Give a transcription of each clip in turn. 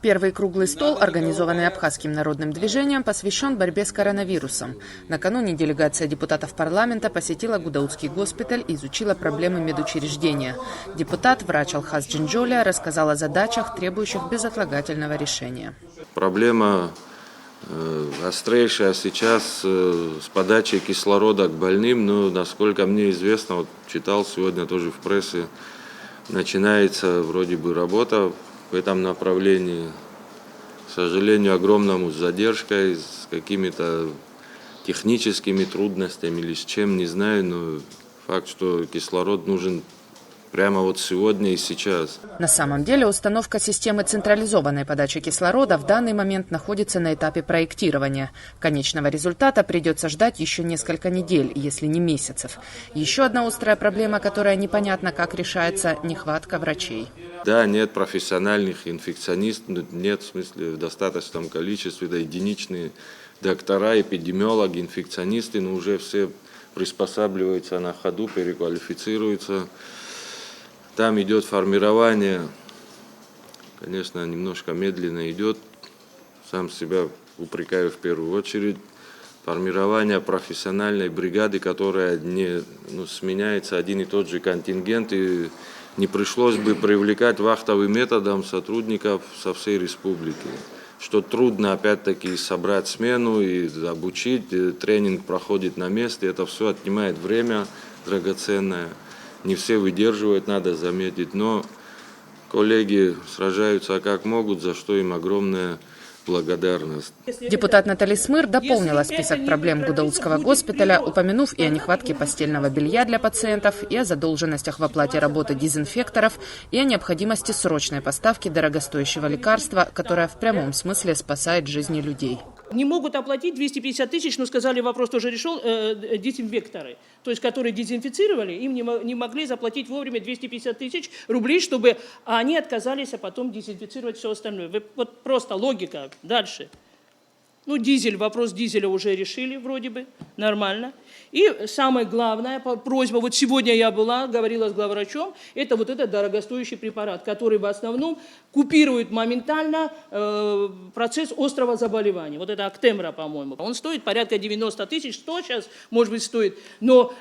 Первый круглый стол, организованный Абхазским народным движением, посвящен борьбе с коронавирусом. Накануне делегация депутатов парламента посетила Гудаутский госпиталь и изучила проблемы медучреждения. Депутат, врач Алхаз Джинджоля, рассказал о задачах, требующих безотлагательного решения. Проблема острейшая сейчас с подачей кислорода к больным, но, насколько мне известно, вот читал сегодня тоже в прессе, начинается вроде бы работа в этом направлении. К сожалению, огромному с задержкой, с какими-то техническими трудностями или с чем, не знаю, но факт, что кислород нужен прямо вот сегодня и сейчас. На самом деле установка системы централизованной подачи кислорода в данный момент находится на этапе проектирования. Конечного результата придется ждать еще несколько недель, если не месяцев. Еще одна острая проблема, которая непонятно как решается – нехватка врачей. Да, нет профессиональных инфекционистов, нет в смысле в достаточном количестве, да, единичные доктора, эпидемиологи, инфекционисты, но уже все приспосабливаются на ходу, переквалифицируются. Там идет формирование, конечно, немножко медленно идет, сам себя упрекаю в первую очередь, формирование профессиональной бригады, которая не сменяется один и тот же контингент, и не пришлось бы привлекать вахтовым методом сотрудников со всей республики. Что трудно опять-таки собрать смену и обучить, тренинг проходит на месте, это все отнимает время драгоценное. Не все выдерживают, надо заметить, но коллеги сражаются как могут, за что им огромная благодарность. Депутат Натали Смыр дополнила список проблем Гудаутского госпиталя, упомянув и о нехватке постельного белья для пациентов, и о задолженностях в оплате работы дезинфекторов, и о необходимости срочной поставки дорогостоящего лекарства, которое в прямом смысле спасает жизни людей. Не могут оплатить 250 тысяч, но сказали, вопрос тоже решил, дезинфекторы. То есть, которые дезинфицировали, им не могли заплатить вовремя 250 тысяч рублей, чтобы они отказались, а потом дезинфицировать все остальное. Вот просто логика. Дальше. Ну, дизель, вопрос дизеля уже решили вроде бы, нормально. И самая главная просьба, вот сегодня я говорила с главврачом, это вот этот дорогостоящий препарат, который в основном купирует моментально процесс острого заболевания. Вот это Актемра, по-моему. Он стоит порядка 90 тысяч, 100 сейчас, может быть, стоит. Но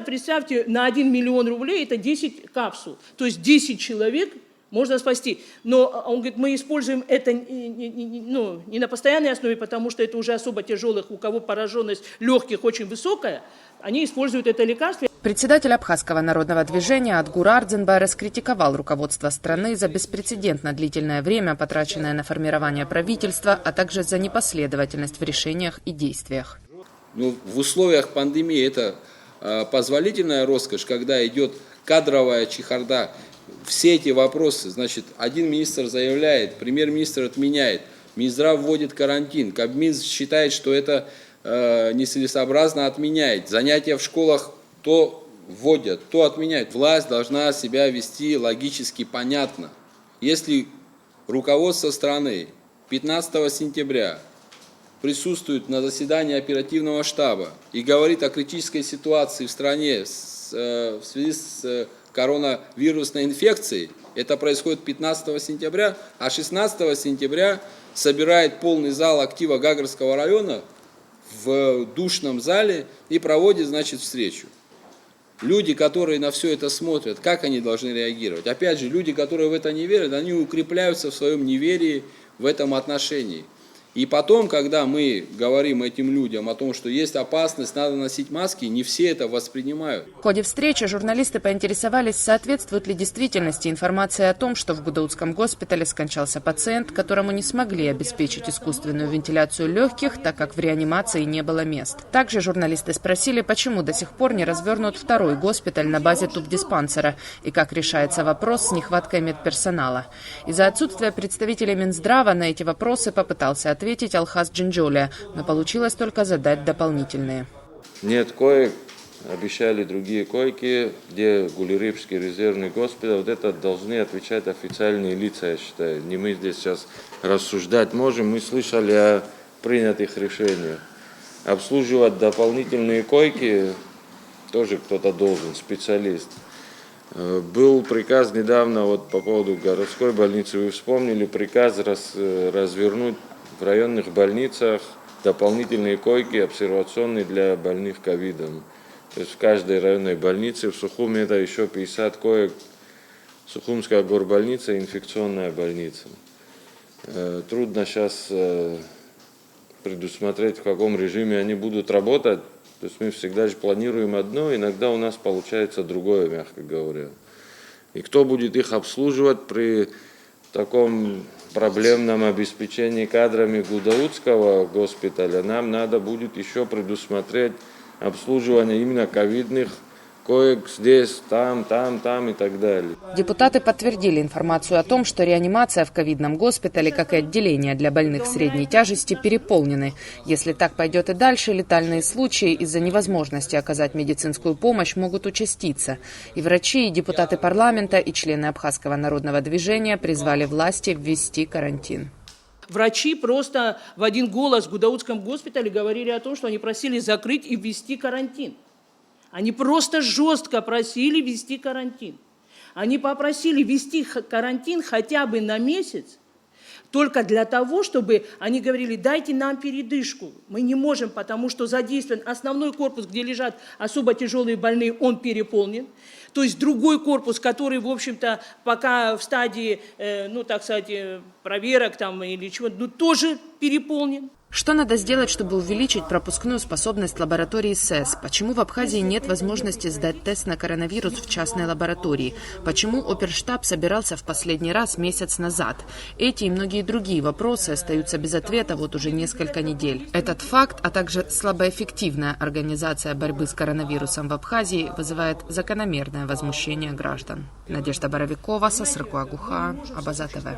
представьте, на 1 миллион рублей это 10 капсул. То есть 10 человек можно спасти. Но он говорит, мы используем это не на постоянной основе, потому что это уже особо тяжелых, у кого пораженность легких очень высокая, они используют это лекарство. Председатель Абхазского народного движения Адгур Ардзенбай раскритиковал руководство страны за беспрецедентно длительное время, потраченное на формирование правительства, а также за непоследовательность в решениях и действиях. В условиях пандемии это позволительная роскошь, когда идет кадровая чехарда. Все эти вопросы, значит, один министр заявляет, премьер-министр отменяет, Минздрав вводит карантин, Кабмин считает, что это нецелесообразно, отменяет. Занятия в школах то вводят, то отменяют. Власть должна себя вести логически понятно. Если руководство страны 15 сентября присутствует на заседании оперативного штаба и говорит о критической ситуации в стране в связи с коронавирусной инфекцией, это происходит 15 сентября, а 16 сентября собирает полный зал актива Гагарского района в душном зале и проводит, значит, встречу. Люди, которые на все это смотрят, как они должны реагировать? Опять же, люди, которые в это не верят, они укрепляются в своем неверии в этом отношении. И потом, когда мы говорим этим людям о том, что есть опасность, надо носить маски, не все это воспринимают. В ходе встречи журналисты поинтересовались, соответствует ли действительности информация о том, что в Гудаутском госпитале скончался пациент, которому не смогли обеспечить искусственную вентиляцию легких, так как в реанимации не было мест. Также журналисты спросили, почему до сих пор не развернут второй госпиталь на базе тубдиспансера и как решается вопрос с нехваткой медперсонала. Из-за отсутствия представителей Минздрава на эти вопросы попытался ответить Алхаз Джинджоля, но получилось только задать дополнительные. Нет коек, обещали другие койки, где Гулирыбский резервный госпиталь. Вот это должны отвечать официальные лица, я считаю. Не мы здесь сейчас рассуждать можем, мы слышали о принятых решениях. Обслуживать дополнительные койки тоже кто-то должен, специалист. Был приказ недавно вот по поводу городской больницы, вы вспомнили, приказ развернуть в районных больницах дополнительные койки обсервационные для больных ковидом. То есть в каждой районной больнице, в Сухуме это еще 50 коек, Сухумская горбольница, инфекционная больница. Трудно сейчас предусмотреть, в каком режиме они будут работать. То есть мы всегда же планируем одно, иногда у нас получается другое, мягко говоря. И кто будет их обслуживать при таком проблемном обеспечении кадрами Гудаутского госпиталя, нам надо будет еще предусмотреть обслуживание именно ковидных коек здесь, там и так далее. Депутаты подтвердили информацию о том, что реанимация в ковидном госпитале, как и отделение для больных средней тяжести, переполнены. Если так пойдет и дальше, летальные случаи из-за невозможности оказать медицинскую помощь могут участиться. И врачи, и депутаты парламента, и члены Абхазского народного движения призвали власти ввести карантин. Врачи просто в один голос в Гудаутском госпитале говорили о том, что они просили закрыть и ввести карантин. Они просто жестко просили ввести карантин. Они попросили ввести карантин хотя бы на месяц, только для того, чтобы они говорили, дайте нам передышку. Мы не можем, потому что задействован основной корпус, где лежат особо тяжелые больные, он переполнен. То есть другой корпус, который, в общем-то, пока в стадии, так сказать, проверок там, или чего-то, тоже переполнен. Что надо сделать, чтобы увеличить пропускную способность лаборатории СЭС? Почему в Абхазии нет возможности сдать тест на коронавирус в частной лаборатории? Почему оперштаб собирался в последний раз месяц назад? Эти и многие другие вопросы остаются без ответа вот уже несколько недель. Этот факт, а также слабоэффективная организация борьбы с коронавирусом в Абхазии вызывает закономерное возмущение граждан. Надежда Боровикова, Сасрыкуагуха, Абаза ТВ.